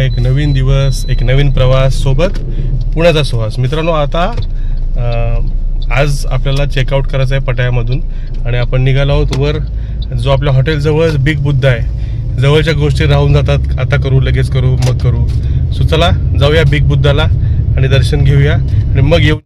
एक नवीन दिवस, एक नवीन प्रवास, सोबत पुण्याचा सुहास. मित्रांनो, आता आज आपल्याला चेकआउट करायचं आहे पटायामधून आणि आपण निघालो आहोत वर. जो आपल्या हॉटेलजवळ बिग बुद्ध आहे. जवळच्या गोष्टी राहून जातात, आता करू, लगेच करू, मग करू. सो चला जाऊया बिग बुद्धाला आणि दर्शन घेऊया आणि मग येऊ.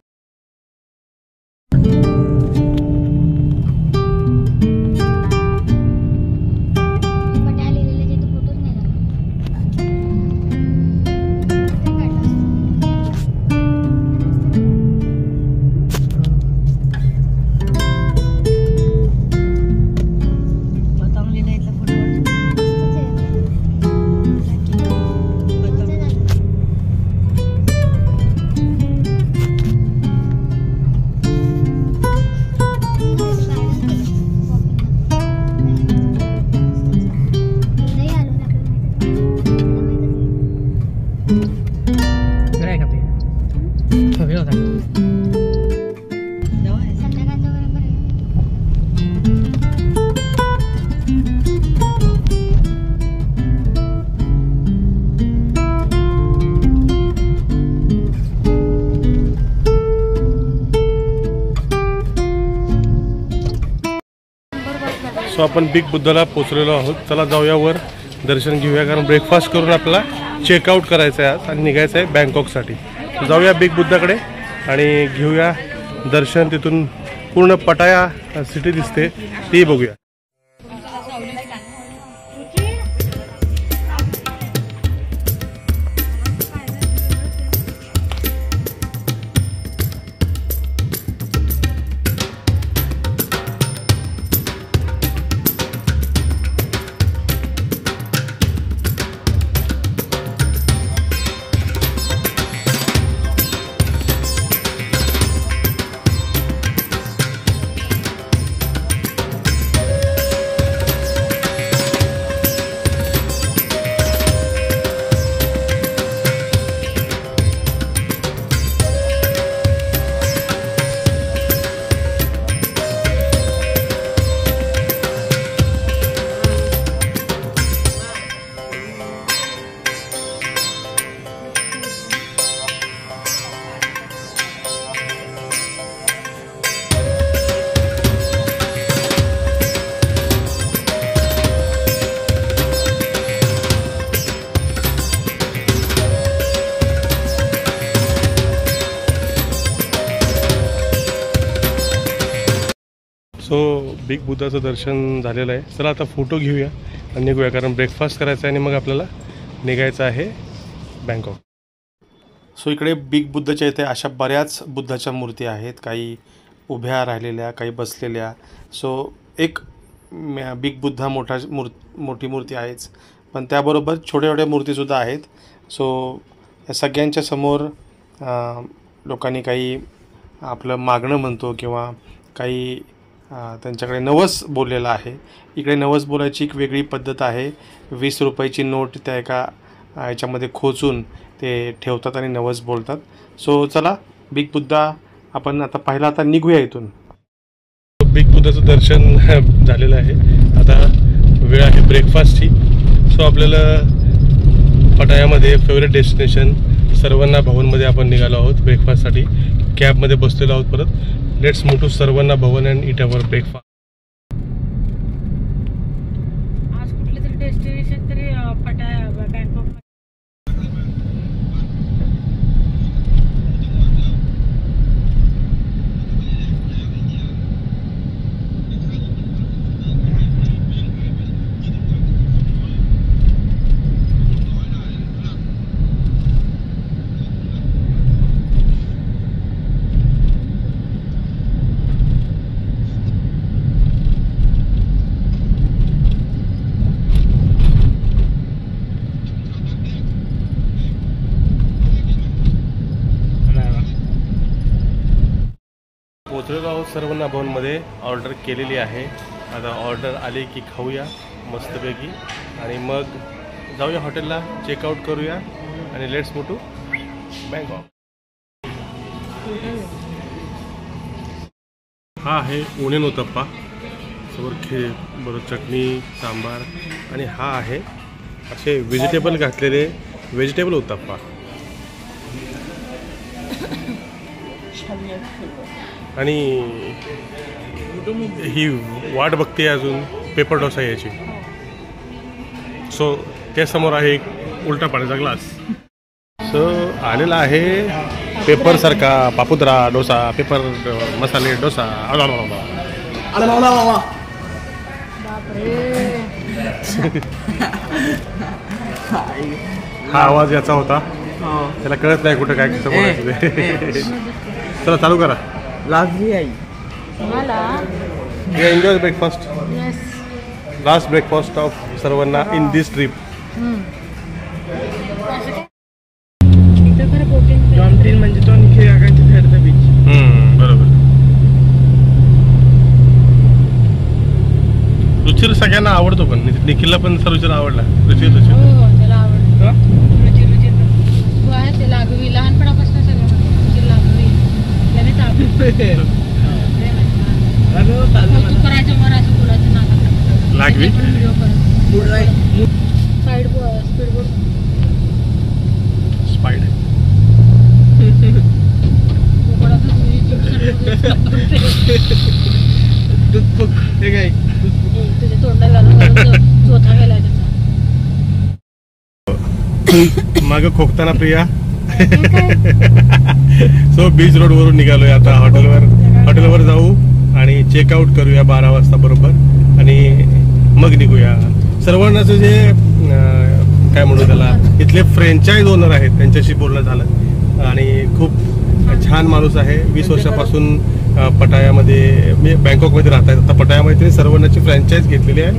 सो आपण बिग बुद्धाला पोहोचलेलो आहोत. चला जाऊया वर, दर्शन घेऊया, कारण ब्रेकफास्ट करून आपल्याला चेकआउट करायचं आहे आज आणि निघायचं आहे बँकॉकसाठी. जाऊया बिग बुद्धाकडे आणि घेऊया दर्शन. तिथून पूर्ण पटाया सिटी दिसते, ती बघूया. सो बिग बुद्धाचं दर्शन झालेलं आहे. चला आता फोटो घेऊया आणि निघूया, कारण ब्रेकफास्ट करायचा आहे आणि मग आपल्याला निघायचं आहे बँकॉक. सो इकडे बिग बुद्धाच्या इथे अशा बऱ्याच बुद्धाच्या मूर्ती आहेत, काही उभ्या राहिलेल्या, काही बसलेल्या. सो एक बिग बुद्धा मोठी मूर्ती आहेच, पण त्याबरोबर छोट्या छोट्या मूर्तीसुद्धा आहेत. सो या सगळ्यांच्या समोर लोकांनी काही आपलं मागणं म्हणतो किंवा काही त्यांच्याकडे नवस बोललेला आहे. इकडे नवस बोलायची एक वेगळी पद्धत आहे. 20 रुपयाची नोट त्या एका याच्यामध्ये खोचून ते ठेवतात आणि नवस बोलतात. सो चला बिग बुद्धा आपण आता पाहिला, आता निघूया इथून. बिग बुद्धाचं दर्शन झालेलं आहे. आता वेळ आहे ब्रेकफास्टची. सो आपल्याला पटायामध्ये फेवरेट डेस्टिनेशन सर्वण्णा भवनमध्ये आपण निघालो आहोत ब्रेकफास्टसाठी. कॅबमध्ये बसलेलो आहोत. परत let's move to Saravana Bhavan and eat our breakfast. आज कुठले तरी डेस्टिनेशन तरी पटाया बँकॉक. पोचलेलो आहोत सर्वण्णा भवनमध्ये. ऑर्डर केलेली आहे. आता ऑर्डर आली की खाऊया मस्तपैकी आणि मग जाऊया हॉटेलला, चेकआउट करूया आणि लेट्स मूव टू बँकॉक. हा आहे ओनियन उत्तप्पा, समोर बरोबर चटणी सांबार, आणि हा आहे असे व्हेजिटेबल घातलेले व्हेजिटेबल उत्तप्पा आणि ही वाट बघते अजून पेपर डोसा याची. सो त्यासमोर आहे एक उलटा पाण्याचा ग्लास. सो आलेला आहे पेपर सारखा पापुद्रा डोसा, पेपर मसाले डोसा. हा आवाज याचा होता, त्याला कळत नाही कुठं काय समोर. चला चालू करा. Enjoy breakfast. Last breakfast of सर्वांना इन दिस ट्रिप. म्हणजे तो निखिल काकांच्या साईडचा बीच. बरोबर. रुचिर सगळ्यांना आवडतो, पण निखिलला पण रुचिर आवडला. रुचिर त्याला आवडतं. रुचिर लागवी लहानपणापासून सगळं करायचं वर असं बोलायचं नाका लागवी व्हिडिओ करत साईड स्पीडबोट स्पाइड. तुझ्या तोंडाला चोथा गेलाय त्याचा. माग खोकताना प्रिया. सो बीच रोड वरून निघालोय आता. हॉटेलवर जाऊ आणि चेकआउट करूया 12 वाजता बरोबर आणि मग निघूया. सर्वांनाच जे काय म्हणू त्याला, इथले फ्रँचाईज ओनर आहेत त्यांच्याशी बोलणं झालं आणि खूप छान माणूस आहे. 20 वर्षापासून पटायामध्ये म्हणजे बँकॉकमध्ये राहत आहेत. आता पटायामध्ये त्यांनी सर्वांनाची फ्रँचाईज घेतलेली आहे.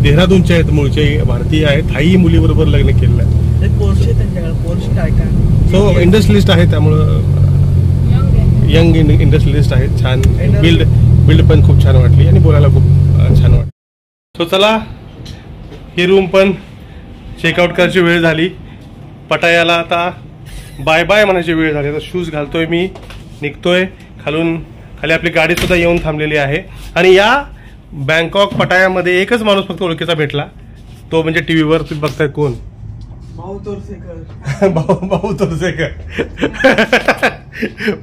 देहरादूनचे आहेत, मूळचे भारतीय आहेत. थाई मुलीबरोबर लग्न केलेलं आहे. सो इंडस्ट्रियलिस्ट आहे, त्यामुळं यंग इंडस्ट्रियलिस्ट आहेत. छान बिल्ड पण खूप छान वाटली आणि बोलायला खूप छान वाटलं. सो चला, ही रूम पण चेकआउट करायची वेळ झाली. पटायाला आता बाय बाय म्हणायची वेळ झाली. आता शूज घालतोय मी, निघतोय. खाली आपली गाडी सुद्धा येऊन थांबलेली आहे. आणि या बँकॉक पटायामध्ये एकच माणूस फक्त ओळखीचा भेटला, तो म्हणजे टीव्हीवर तुम्ही बघताय कोण? भाऊ तोरसेकर.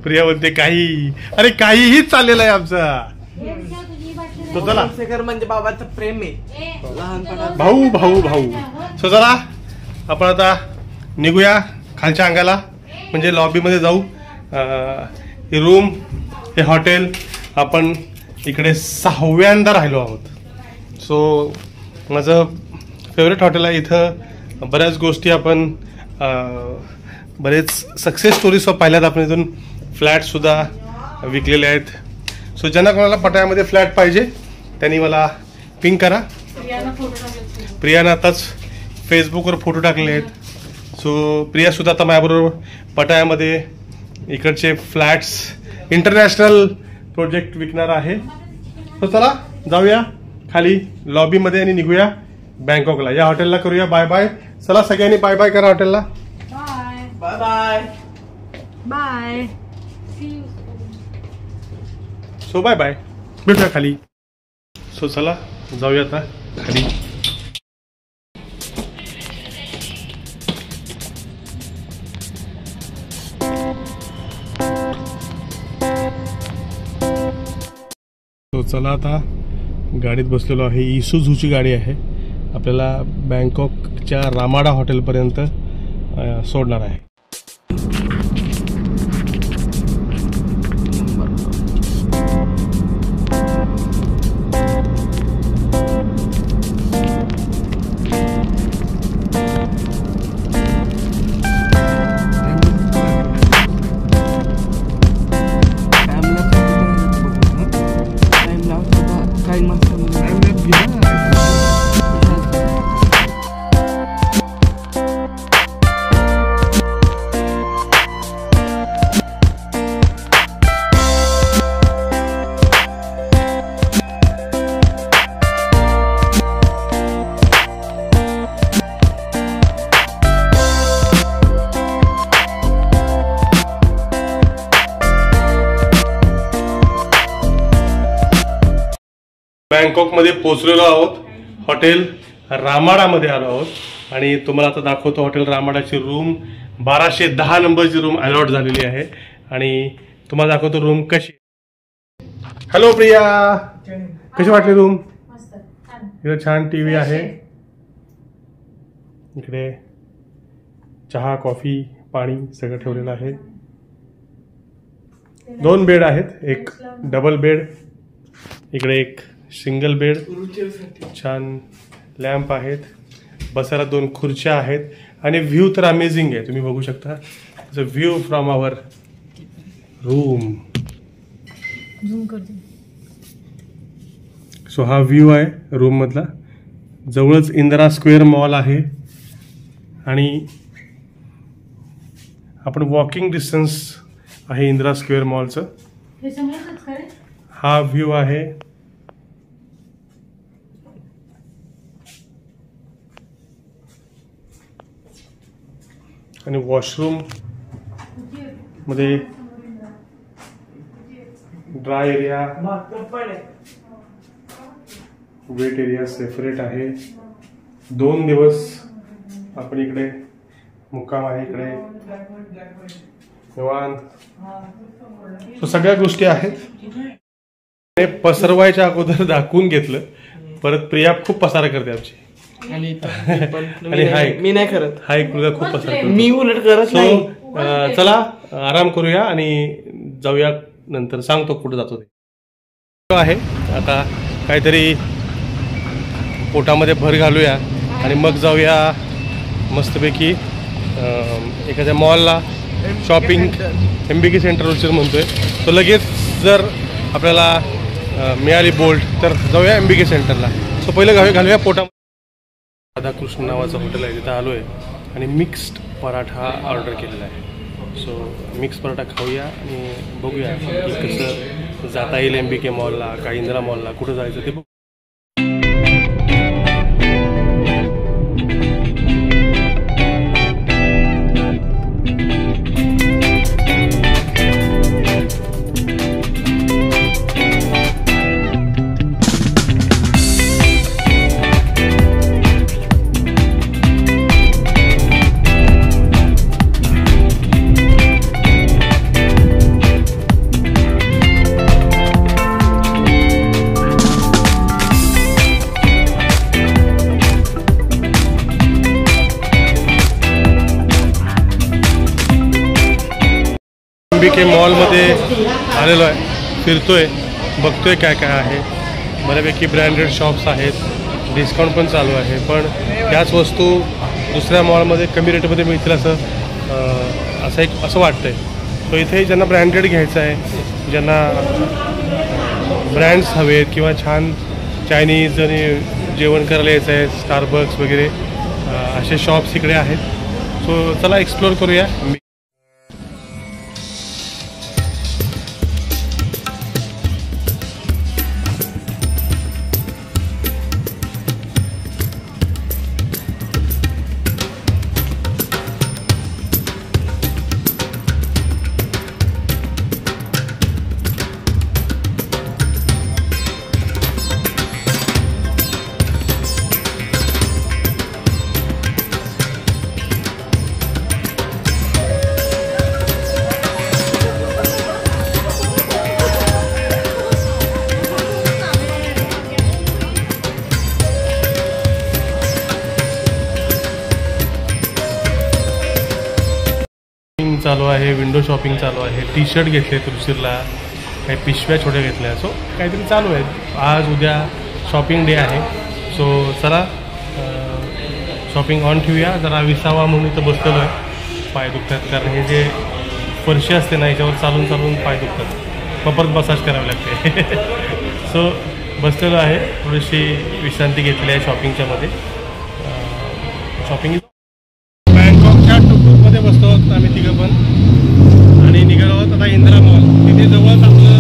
प्रिया म्हणते काहीही चाललेलं आहे आमचा. तो चला, म्हणजे बाबाचं प्रेम आहे लहानपणात. भाऊ. सो चला आपण आता निघूया खालच्या अंगाला, म्हणजे लॉबीमध्ये जाऊ. हे रूम, हे हॉटेल, आपण इकडे 6व्यांदा राहिलो आहोत. सो माझं फेवरेट हॉटेल आहे. इथं बऱ्याच गोष्टी आपण बरेच सक्सेस स्टोरीज पाहिल्यात आपण. इथून फ्लॅटसुद्धा विकलेले आहेत. सो ज्यांना कोणाला पटायामध्ये फ्लॅट पाहिजे त्यांनी मला पिंग करा. प्रियानं आताच फेसबुकवर फोटो टाकले आहेत. सो प्रियासुद्धा आता माझ्याबरोबर पटायामध्ये इकडचे फ्लॅट्स इंटरनॅशनल प्रोजेक्ट विकणार आहे. सो चला जाऊया खाली लॉबीमध्ये आणि निघूया बँकॉकला. या हॉटेलला करूया बाय बाय. चला सगळ्यांनी बाय बाय करा हॉटेलला. Bye bye bye. So bye bye, भेटूया खाली. सो चला जाऊया आता खाली. सो चला आता गाडीत बसलेलो आहे. इसूझूची गाडी आहे. आपल्याला बँकॉकच्या रामाडा हॉटेलपर्यंत सोडणार आहे. बँकॉकमध्ये पोहोचलेलो आहोत. हॉटेल रामाडामध्ये आलो आहोत आणि तुम्हाला आता दाखवतो हॉटेल रामाडाची रूम 1210 नंबरची रूम अलॉट झालेली आहे आणि तुम्हाला दाखवतो रूम कशी. हॅलो प्रिया, कशी वाटली रूम? इकडे छान टीव्ही आहे, इकडे चहा कॉफी पाणी सगळं ठेवलेलं आहे. 2 बेड आहेत, एक डबल बेड, इकडे एक सिंगल बेड, छान लॅम्प आहेत, बसायला 2 खुर्च्या आहेत आणि व्ह्यू तर अमेझिंग आहे. तुम्ही बघू शकता view from our room. So हा व्ह्यू आहे रूम मधला. जवळच इंदिरा स्क्वेअर मॉल आहे आणि आपण वॉकिंग डिस्टन्स आहे इंदिरा स्क्वेअर मॉलचं. हा व्ह्यू आहे. आणि वॉशरूम मध्ये dry area, weight area separate आहे. 2 दिवस आपण इकडे मुक्काम आहे, इकडे निवांत. सो सगळ्या गोष्टी आहेत. पसरवायच्या अगोदर दाखवून घेतलं, परत प्रिया खूप पसारा करते आमची आणि मी नाही करत. हा एक मुलगा खूप पसारा करतो. मी उलट करत नाही. चला आराम करूया आणि जाऊया, नंतर सांगतो कुठे जातो ते आहे. आता काहीतरी पोटामध्ये भर घालूया आणि मग जाऊया मस्तपैकी एखाद्या मॉलला. शॉपिंग MBK सेंटर रोचर म्हणतोय तो. लगेच जर आपल्याला मिळाली बोल्ट तर जाऊया MBK सेंटरला. सो पहिलं घालूया पोटामध्ये. राधाकृष्ण नावाचं हॉटेल आहे, तिथं आलो आहे आणि मिक्स्ड पराठा ऑर्डर केलेला आहे. सो मिक्स पराठा खाऊया आणि बघूया की कसं जाता येईल MBK मॉलला का इंदिरा मॉलला, कुठं जायचं ते बघू. MBK मॉलमध्ये आलेलो आहे, फिरतोय, बघतोय काय काय आहे. बऱ्यापैकी ब्रँडेड शॉप्स आहेत, डिस्काउंट पण चालू आहे. पण त्याच वस्तू दुसऱ्या मॉलमध्ये कमी रेटमध्ये मिळतील असं वाटतंय. तो इथे ज्यांना ब्रँडेड घ्यायचं आहे, ज्यांना ब्रँड्स हवेत किंवा छान चायनीज आणि जेवण करायला यायचं आहे, स्टारबक्स वगैरे असे शॉप्स इकडे आहेत. सो चला एक्सप्लोर करूया. चालू आहे, विंडो शॉपिंग चालू आहे. टी शर्ट घेतले तुळशीला, काही पिशव्या छोट्या घेतल्या. सो काहीतरी चालू आहे. आज उद्या शॉपिंग डे आहे. सो चला शॉपिंग ऑन ठेवूया. जरा विसावा म्हणून इथं बसलेलो आहे. पाय दुखतात कारण हे जे फरशी असते ना याच्यावर चालून चालून पाय दुखतात, मग परत मसाज करावी लागते. सो बसलेलो आहे, थोडीशी विश्रांती घेतली आहे शॉपिंगच्या मध्ये. शॉपिंग बँकॉकच्या टुकटुकमध्ये बसतो आहोत आम्ही तिघं पण आणि निघालो आहोत आता इंदिरा मॉल. तिथे जवळच आपलं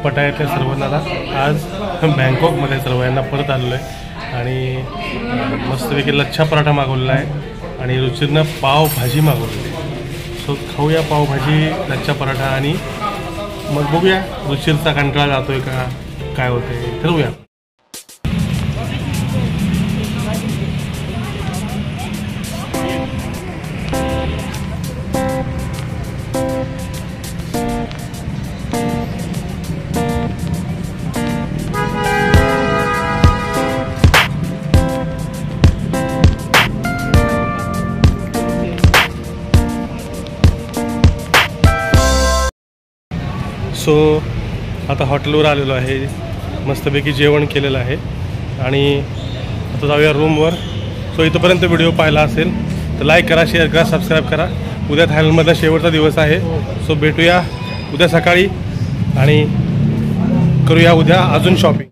पटायातल्या सर्वांना आज बँकॉकमध्ये सर्वांना परत आलेलो आहे आणि मस्तपैकी लच्छा पराठा मागवलेला आहे आणि रुचिरनं पावभाजी मागवलेली आहे. सो खाऊया पावभाजी, लच्छा पराठा आणि मग बघूया रुचिरचा कंटाळा जातोय का काय होते ठरवूया. सो आता हॉटेलवर आलेलो आहे, मस्तपैकी जेवण केलेलं आहे आणि आता जाऊया रूमवर. सो इथंपर्यंत व्हिडिओ पाहिला असेल तर लाईक करा, शेअर करा, सबस्क्राईब करा. उद्या थायलंडमधला शेवटचा दिवस आहे. सो भेटूया उद्या सकाळी आणि करूया उद्या अजून शॉपिंग.